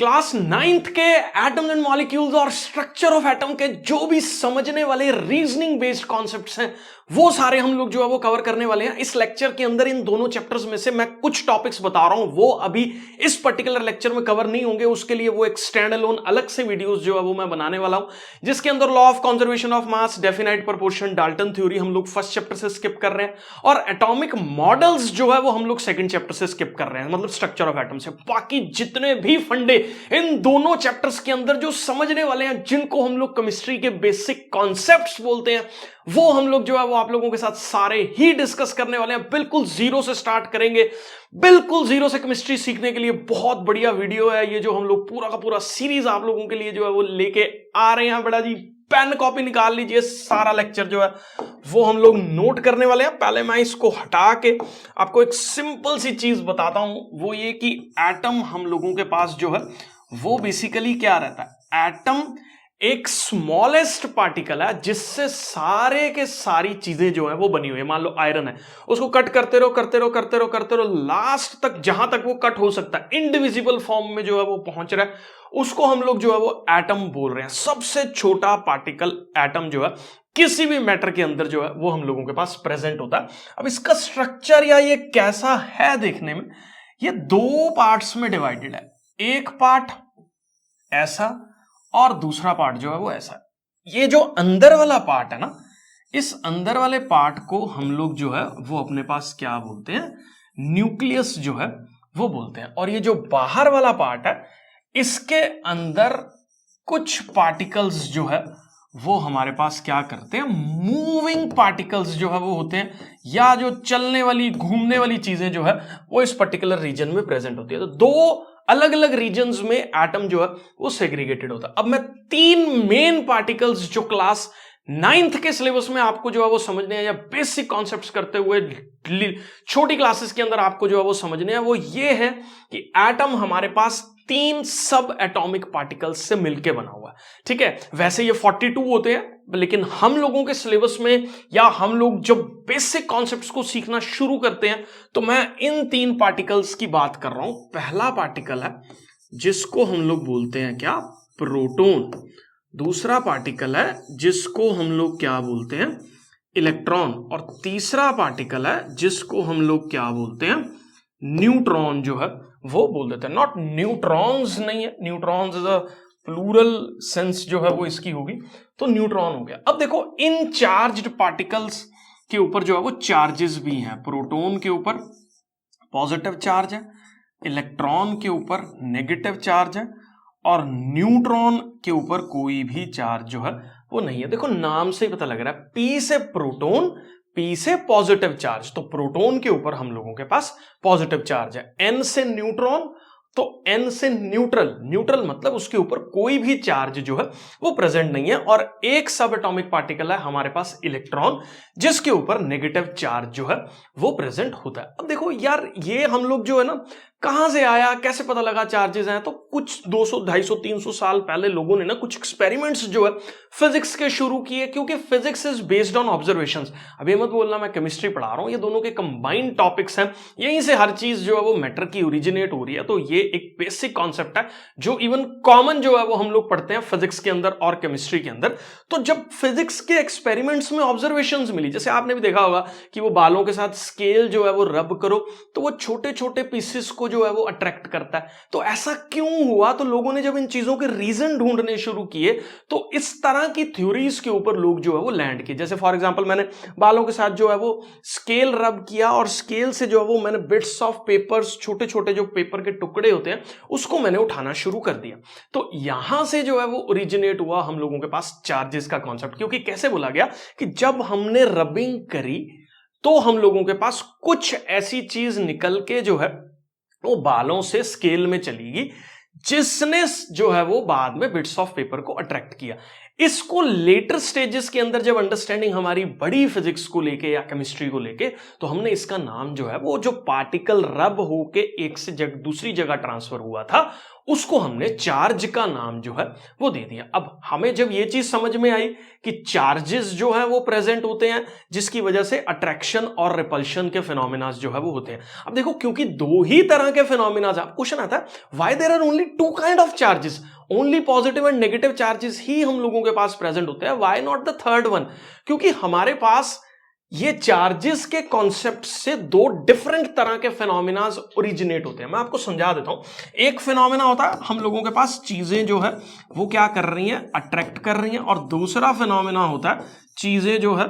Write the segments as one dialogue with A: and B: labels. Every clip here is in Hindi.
A: क्लास नाइन्थ के एटम्स एंड मॉलिक्यूल्स और स्ट्रक्चर ऑफ एटम के जो भी समझने वाले रीजनिंग बेस्ड कॉन्सेप्ट्स हैं वो सारे हम लोग जो है वो कवर करने वाले हैं इस लेक्चर के अंदर। इन दोनों चैप्टर्स में से मैं कुछ टॉपिक्स बता रहा हूं, वो अभी इस पर्टिकुलर लेक्चर में कवर नहीं होंगे। उसके लिए वो एक स्टैंड अलोन अलग से वीडियोस जो है वो मैं बनाने वाला हूं, जिसके अंदर law of conservation of mass, definite proportion, Dalton theory हम लोग फर्स्ट चैप्टर से स्किप कर रहे हैं और एटॉमिक मॉडल्स जो है वो हम लोग सेकंड चैप्टर से स्किप कर रहे हैं, मतलब स्ट्रक्चर ऑफ एटम से। बाकी जितने भी फंडे इन दोनों चैप्टर्स के अंदर जो समझने वाले हैं, जिनको हम लोग केमिस्ट्री के बेसिक कॉन्सेप्ट्स बोलते हैं, वो हम लोग जो है वो आप लोगों के साथ सारे ही डिस्कस करने वाले हैं। बिल्कुल जीरो से स्टार्ट करेंगे, बिल्कुल जीरो से केमिस्ट्री सीखने के लिए बहुत बढ़िया वीडियो है ये जो हम लोग पूरा का पूरा सीरीज आप लोगों के लिए जो है वो लेके आ रहे हैं। बड़ा जी पेन कॉपी निकाल लीजिए, सारा लेक्चर जो है वो हम लोग नोट करने वाले हैं। पहले मैं इसको हटा के आपको एक सिंपल सी चीज बताता हूं, वो ये कि एटम हम लोगों के पास जो है वो बेसिकली क्या रहता है। एटम एक स्मॉलेस्ट पार्टिकल है जिससे सारे के सारी चीजें जो है वो बनी हुई है। मान लो आयरन है, उसको कट करते रहो करते रहो करते रहो करते रहो, लास्ट तक जहां तक वो कट हो सकता है इंडिविजिबल फॉर्म में जो है वो पहुंच रहा है, उसको हम लोग जो है वो एटम बोल रहे हैं। सबसे छोटा पार्टिकल एटम जो है किसी भी मैटर के अंदर जो है वो हम लोगों के पास प्रेजेंट होता है। अब इसका स्ट्रक्चर या ये कैसा है देखने में, ये दो पार्ट्स में डिवाइडेड है। एक पार्ट ऐसा और दूसरा पार्ट जो है वो ऐसा। ये जो अंदर वाला पार्ट है ना, इस अंदर वाले पार्ट को हम लोग जो है वो अपने पास क्या बोलते हैं, न्यूक्लियस जो है वो बोलते हैं। और ये जो बाहर वाला पार्ट है, इसके अंदर कुछ पार्टिकल्स जो है वो हमारे पास क्या करते हैं, मूविंग पार्टिकल्स जो है वो होते हैं, या जो चलने वाली घूमने वाली चीजें जो है वो इस पर्टिकुलर रीजन में प्रेजेंट होती है। तो दो अलग अलग रीजन्स में एटम जो है वो सेग्रीगेटेड होता है। अब मैं तीन मेन पार्टिकल्स जो क्लास नाइन्थ के सिलेबस में आपको जो है वो समझने हैं, या बेसिक कॉन्सेप्ट्स करते हुए छोटी क्लासेस के अंदर आपको जो है वो समझने हैं, वो ये है कि एटम हमारे पास तीन सब एटॉमिक पार्टिकल्स से मिलकर बना हुआ है। ठीक है, वैसे ये 42 होते हैं, लेकिन हम लोगों के सिलेबस में या हम लोग जब बेसिक कॉन्सेप्ट्स को सीखना शुरू करते हैं तो मैं इन तीन पार्टिकल्स की बात कर रहा हूं। पहला पार्टिकल है जिसको हम लोग बोलते हैं क्या, प्रोटॉन। दूसरा पार्टिकल है जिसको हम लोग क्या बोलते हैं, इलेक्ट्रॉन। और तीसरा पार्टिकल है जिसको हम लोग क्या बोलते हैं, न्यूट्रॉन जो है वो बोल देते हैं। नॉट न्यूट्रॉन्स नहीं है, neutrons is a plural sense जो है वो इसकी होगी, तो न्यूट्रॉन हो गया। अब देखो इन चार्ज्ड पार्टिकल्स के ऊपर जो है वो चार्जेस भी हैं। प्रोटॉन के ऊपर पॉजिटिव चार्ज है, इलेक्ट्रॉन के ऊपर नेगेटिव चार्ज है, और न्यूट्रॉन के ऊपर कोई भी चार्ज जो है वो नहीं है। देखो नाम से ही पता लग रहा है, पी से प्रोटॉन, पी से पॉजिटिव चार्ज, तो प्रोटॉन के ऊपर हम लोगों के पास पॉजिटिव चार्ज है। एन से न्यूट्रॉन, तो एन से न्यूट्रल, न्यूट्रल मतलब उसके ऊपर कोई भी चार्ज जो है वो प्रेजेंट नहीं है। और एक सब एटॉमिक पार्टिकल है हमारे पास इलेक्ट्रॉन, जिसके ऊपर नेगेटिव चार्ज जो है वो प्रेजेंट होता है। अब देखो यार, ये हम लोग जो है ना, कहां से आया, कैसे पता लगा चार्जेस हैं, तो कुछ 200 250 300 साल पहले लोगों ने ना कुछ एक्सपेरिमेंट्स जो है फिजिक्स के शुरू किए, क्योंकि physics is based on observations. अभी मत बोलना मैं केमिस्ट्री पढ़ा रहा हूं, ये दोनों के कंबाइंड टॉपिक्स हैं, यहीं से हर चीज जो है वो मैटर की ओरिजिनेट हो रही है। तो ये एक बेसिक कॉन्सेप्ट है जो इवन कॉमन जो है वो हम लोग पढ़ते हैं फिजिक्स के अंदर और केमिस्ट्री के अंदर। तो जब फिजिक्स के एक्सपेरिमेंट्स में ऑब्जर्वेशंस मिली, जैसे आपने भी देखा होगा कि वो बालों के साथ स्केल जो है वो रब करो तो वो छोटे छोटे पीसेस को जो है वो अट्रैक्ट करता है। तो ऐसा क्यों हुआ, तो लोगों ने जब इन चीजों के रीजन ढूंढने शुरू किए तो इस तरह की थ्योरीज के ऊपर लोग जो है वो लैंड किए। जैसे फॉर एग्जांपल मैंने बालों के साथ जो है वो स्केल रब किया, और स्केल से जो है वो मैंने बिट्स ऑफ पेपर्स, छोटे छोटे जो पेपर के टुकड़े होते हैं, उसको मैंने उठाना शुरू कर दिया। तो यहां से जो है वो ओरिजिनेट हुआ हम लोगों के पास चार्जेस का कॉन्सेप्ट। क्योंकि कैसे बोला गया कि जब हमने रबिंग करी तो हम लोगों के पास कुछ ऐसी चीज निकल के जो है वो बालों से स्केल में चलेगी, जिसने जो है वो बाद में बिट्स ऑफ पेपर को अट्रैक्ट किया। इसको लेटर स्टेजेस के अंदर जब अंडरस्टैंडिंग हमारी बड़ी फिजिक्स को लेके या केमिस्ट्री को लेके, तो हमने इसका नाम जो है वो जो पार्टिकल रब होके एक से दूसरी जगह ट्रांसफर हुआ था उसको हमने चार्ज का नाम जो है वो दे दिया। अब हमें जब ये चीज समझ में आई कि चार्जेस जो है वो प्रेजेंट होते हैं जिसकी वजह से अट्रैक्शन और रिपल्शन के फिनोमिना जो है वो होते हैं। अब देखो क्योंकि दो ही तरह के फिनोमिना, क्वेश्चन आता है why there are only two kind of charges, only positive and negative charges ही हम लोगों के पास प्रेजेंट होते हैं, why not the third one? क्योंकि हमारे पास ये चार्जेस के कॉन्सेप्ट से दो डिफरेंट तरह के फिनोमिना ओरिजिनेट होते हैं। मैं आपको समझा देता हूं। एक फिनोमिना होता है हम लोगों के पास चीजें जो है वो क्या कर रही हैं, अट्रैक्ट कर रही हैं, और दूसरा फिनोमिना होता है चीजें जो है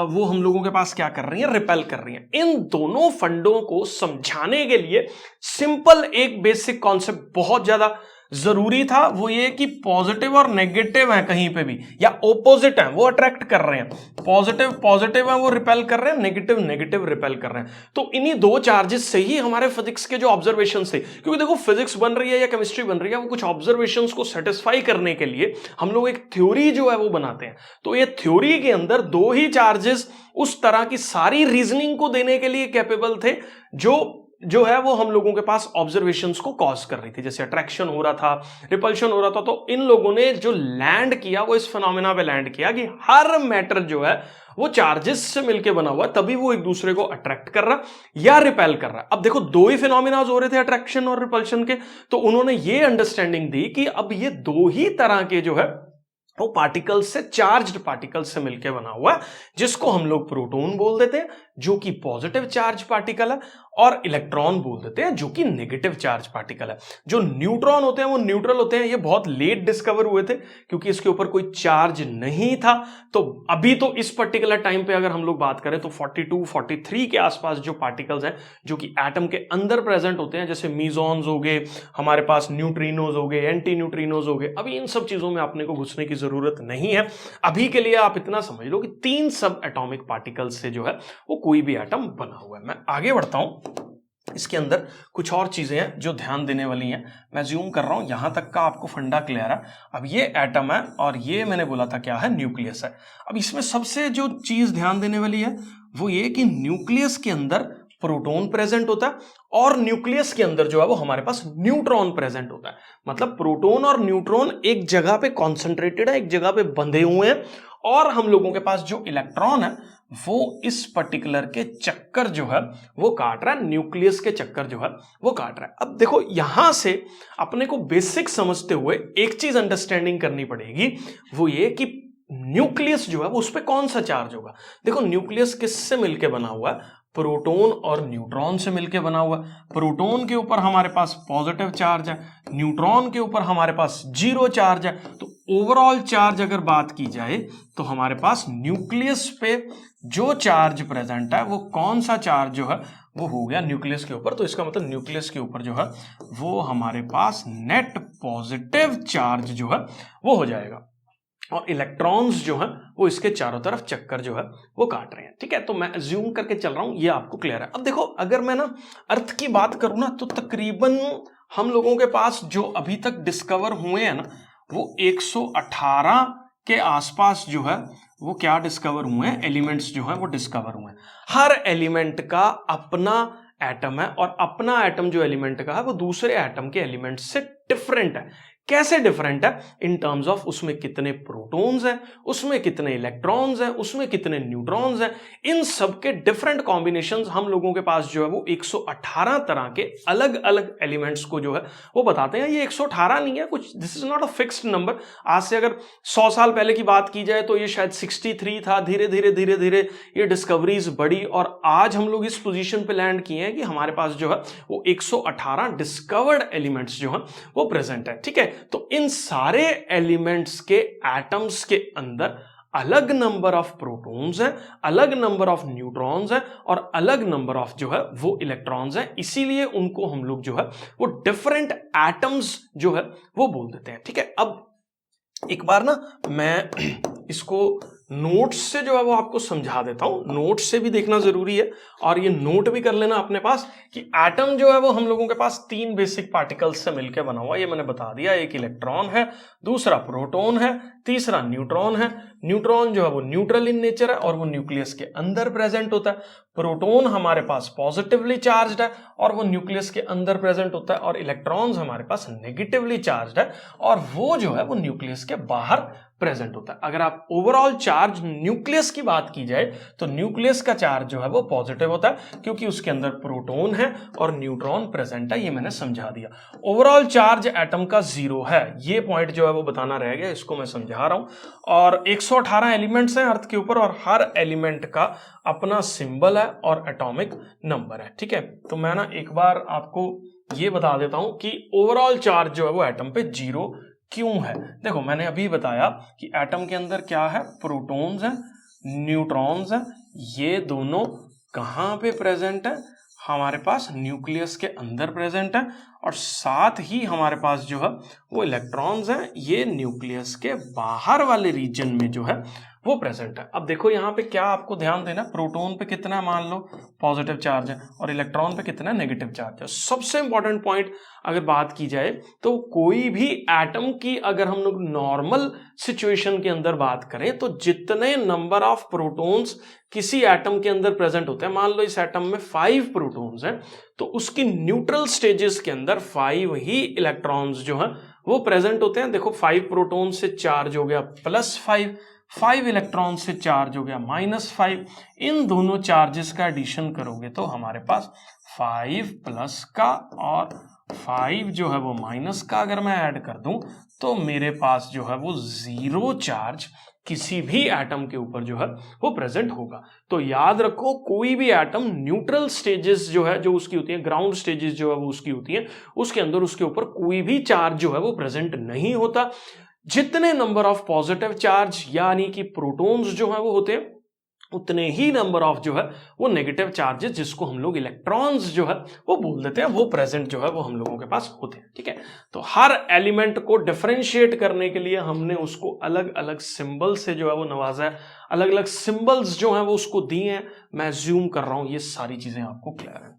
A: वो हम लोगों के पास क्या कर रही हैं, रिपेल कर रही हैं। इन दोनों फंडों को समझाने के लिए सिंपल एक बेसिक कॉन्सेप्ट बहुत ज्यादा जरूरी था, वो ये कि पॉजिटिव और नेगेटिव है कहीं पे भी, या ओपोजिट है वो अट्रैक्ट कर रहे हैं, पॉजिटिव पॉजिटिव है वो रिपेल कर रहे हैं, नेगेटिव नेगेटिव रिपेल कर रहे हैं। तो इन्हीं दो चार्जेस से ही हमारे फिजिक्स के जो ऑब्जर्वेशन थे, क्योंकि देखो फिजिक्स बन रही है या केमिस्ट्री बन रही है वो कुछ ऑब्जर्वेशन को सेटिस्फाई करने के लिए हम लोग एक थ्योरी जो है वो बनाते हैं। तो ये थ्योरी के अंदर दो ही चार्जेस उस तरह की सारी रीजनिंग को देने के लिए कैपेबल थे जो है वो हम लोगों के पास ऑब्जर्वेशंस को कॉज कर रही थी। जैसे अट्रैक्शन हो रहा था, रिपल्शन हो रहा था, तो इन लोगों ने जो लैंड किया वो इस फिनोमिना पे लैंड किया कि हर मैटर जो है वो चार्जेस से मिलकर बना हुआ है, तभी वो एक दूसरे को अट्रैक्ट कर रहा या रिपेल कर रहा है। अब देखो दो ही फिनोमिनाज हो रहे थे अट्रैक्शन और रिपल्शन के, तो उन्होंने ये अंडरस्टैंडिंग दी कि अब ये दो ही तरह के जो है वो पार्टिकल से, चार्ज्ड पार्टिकल से मिलकर बना हुआ है, जिसको हम लोग प्रोटॉन बोल देते हैं जो कि पॉजिटिव चार्ज पार्टिकल है, और इलेक्ट्रॉन बोल देते हैं जो कि नेगेटिव चार्ज पार्टिकल है। जो न्यूट्रॉन होते हैं वो न्यूट्रल होते हैं, ये बहुत लेट डिस्कवर हुए थे क्योंकि इसके ऊपर कोई चार्ज नहीं था। तो अभी तो इस पर्टिकुलर टाइम पे अगर हम लोग बात करें तो 42 43 के आसपास जो पार्टिकल्स हैं जो कि एटम के अंदर प्रेजेंट होते हैं, जैसे मीजॉन्स हो गए, हमारे पास न्यूट्रिनोज हो गए, एंटी न्यूट्रिनोज हो गए। अभी इन सब चीजों में आपने को घुसने की जरूरत नहीं है। अभी के लिए आप इतना समझ लो कि 3 सब एटॉमिक पार्टिकल्स से जो है वो कोई भी एटम बना हुआ है। मैं आगे बढ़ता हूं। इसके अंदर कुछ और चीजें हैं जो ध्यान देने वाली हैं। मैं ज्यूम कर रहा हूं, यहां तक का आपको फंडा क्लियर है। अब ये एटम है और ये मैंने बोला था क्या है, न्यूक्लियस है। अब इसमें सबसे जो चीज ध्यान देने वाली है वो ये कि न्यूक्लियस के अंदर प्रोटॉन प्रेजेंट होता है और न्यूक्लियस के अंदर जो है वो हमारे पास न्यूट्रॉन प्रेजेंट होता है। मतलब प्रोटॉन और न्यूट्रॉन एक जगह पे कॉन्सेंट्रेटेड है, एक जगह पे बंधे हुए हैं, और हम लोगों के पास जो इलेक्ट्रॉन है वो इस पर्टिकुलर के चक्कर जो है वो काट रहा है, न्यूक्लियस के चक्कर जो है वो काट रहा है। अब देखो यहां से अपने को बेसिक समझते हुए एक चीज अंडरस्टैंडिंग करनी पड़ेगी, वो ये कि न्यूक्लियस जो है वो उस पर कौन सा चार्ज होगा। देखो न्यूक्लियस किससे मिलकर बना हुआ है, प्रोटॉन और न्यूट्रॉन से मिलकर बना हुआ। प्रोटॉन के ऊपर हमारे पास पॉजिटिव चार्ज है, न्यूट्रॉन के ऊपर हमारे पास 0 चार्ज है। तो ओवरऑल चार्ज अगर बात की जाए तो हमारे पास न्यूक्लियस पे जो चार्ज प्रेजेंट है वो कौन सा चार्ज जो है वो हो गया न्यूक्लियस के ऊपर। तो इसका मतलब न्यूक्लियस के ऊपर जो है वो हमारे पास नेट पॉजिटिव चार्ज जो है वो हो जाएगा, और इलेक्ट्रॉन्स जो हैं वो इसके चारों तरफ चक्कर जो है वो काट रहे हैं। ठीक है, तो मैं अज्यूम करके चल रहा हूं, ये आपको क्लियर है। अब देखो अगर मैं ना अर्थ की बात करूं ना तो तकरीबन हम लोगों के पास जो अभी तक डिस्कवर हुए हैं ना वो 118 के आसपास जो है वो क्या डिस्कवर हुए हैं, एलिमेंट्स जो है वो डिस्कवर हुए हैं। हर एलिमेंट का अपना एटम है, और अपना एटम जो एलिमेंट का है वो दूसरे एटम के एलिमेंट से डिफरेंट है। कैसे डिफरेंट है, इन टर्म्स ऑफ उसमें कितने प्रोटॉन्स हैं, उसमें कितने इलेक्ट्रॉन्स हैं, उसमें कितने न्यूट्रॉन्स हैं। इन सब के डिफरेंट कॉम्बिनेशंस हम लोगों के पास जो है वो 118 तरह के अलग अलग एलिमेंट्स को जो है वो बताते हैं। ये 118 नहीं है कुछ, this is not a fixed number. आज से अगर 100 साल पहले की बात की जाए तो ये शायद 63 था। धीरे धीरे धीरे धीरे ये डिस्कवरीज बढ़ी और आज हम लोग इस पोजीशन पे लैंड किए हैं कि हमारे पास जो है वो 118 डिस्कवर्ड एलिमेंट्स जो है वो प्रेजेंट है। ठीक है, तो इन सारे एलिमेंट्स के एटम्स के अंदर अलग नंबर ऑफ प्रोटॉन्स हैं, अलग नंबर ऑफ न्यूट्रॉन्स हैं, और अलग नंबर ऑफ जो है वो इलेक्ट्रॉन्स हैं। इसीलिए उनको हम लोग जो है वो डिफरेंट एटम्स जो है वो बोल देते हैं। ठीक है, अब एक बार ना मैं इसको नोट्स से जो है वो आपको समझा देता हूं, नोट्स से भी देखना जरूरी है और ये नोट भी कर लेना अपने पास कि एटम जो है वो हम लोगों के पास 3 बेसिक पार्टिकल्स से मिलकर बना हुआ है। ये मैंने बता दिया, एक इलेक्ट्रॉन है, दूसरा प्रोटॉन है, तीसरा न्यूट्रॉन है। न्यूट्रॉन जो है वो न्यूट्रल इन नेचर है और वो न्यूक्लियस के अंदर प्रेजेंट होता है। प्रोटॉन हमारे पास पॉजिटिवली चार्ज्ड है और वो न्यूक्लियस के अंदर प्रेजेंट होता है, और इलेक्ट्रॉन्स हमारे पास नेगेटिवली चार्ज्ड है और वो जो है वो न्यूक्लियस के बाहर प्रेजेंट होता है। अगर आप ओवरऑल चार्ज न्यूक्लियस की बात की जाए तो न्यूक्लियस का चार्ज जो है वो पॉजिटिव होता है क्योंकि उसके अंदर प्रोटॉन है और न्यूट्रॉन प्रेजेंट है। ये मैंने समझा दिया। ओवरऑल चार्ज एटम का 0 है, ये पॉइंट जो है वो बताना रह गया, इसको मैं समझा रहा हूं। और 118 एलिमेंट्स हैं अर्थ के ऊपर और हर एलिमेंट का अपना सिंबल है और एटॉमिक नंबर है। ठीक है, तो मैं ना एक बार आपको ये बता देता हूं कि ओवरऑल चार्ज जो है वो एटम पे 0 क्यों है। देखो मैंने अभी बताया कि एटम के अंदर क्या है, प्रोटॉन्स हैं, न्यूट्रॉन्स हैं, ये दोनों कहां पे प्रेजेंट है, हमारे पास न्यूक्लियस के अंदर प्रेजेंट है, और साथ ही हमारे पास जो है वो इलेक्ट्रॉन्स हैं, ये न्यूक्लियस के बाहर वाले रीजन में जो है वो प्रेजेंट है। अब देखो यहाँ पे क्या आपको ध्यान देना, प्रोटॉन पे कितना मान लो पॉजिटिव चार्ज है और इलेक्ट्रॉन पे कितना नेगेटिव चार्ज है। सबसे इंपॉर्टेंट पॉइंट अगर बात की जाए तो कोई भी एटम की अगर हम लोग नॉर्मल सिचुएशन के अंदर बात करें तो जितने नंबर ऑफ प्रोटॉन्स किसी एटम के अंदर प्रेजेंट होते हैं, मान लो इस एटम में 5 प्रोटॉन्स हैं तो उसकी न्यूट्रल स्टेजेस के अंदर 5 ही इलेक्ट्रॉन्स जो हैं वो प्रेजेंट होते हैं। देखो 5 प्रोटॉन से चार्ज हो गया +5, 5 इलेक्ट्रॉन से चार्ज हो गया -5। इन दोनों चार्जेस का एडिशन करोगे तो हमारे पास 5 प्लस का और 5 जो है वो माइनस का अगर मैं ऐड कर दूं तो मेरे पास जो है वो 0 चार्ज किसी भी एटम के ऊपर जो है वो प्रेजेंट होगा। तो याद रखो कोई भी एटम न्यूट्रल स्टेजेस जो है जो उसकी होती है, ग्राउंड स्टेजेस जो है वो उसकी होती है, उसके अंदर उसके ऊपर कोई भी चार्ज जो है वो प्रेजेंट नहीं होता। जितने नंबर ऑफ पॉजिटिव चार्ज यानी कि प्रोटॉन्स जो है वो होते हैं उतने ही नंबर ऑफ जो है वो नेगेटिव चार्जेस जिसको हम लोग इलेक्ट्रॉन्स जो है वो बोल देते हैं वो प्रेजेंट जो है वो हम लोगों के पास होते हैं। ठीक है, तो हर एलिमेंट को डिफरेंशिएट करने के लिए हमने उसको अलग अलग सिंबल से जो है वो नवाजा है, अलग अलग सिंबल्स जो है वो उसको दिए हैं। मैं ज्यूम कर रहा हूं ये सारी चीजें आपको क्लियर है।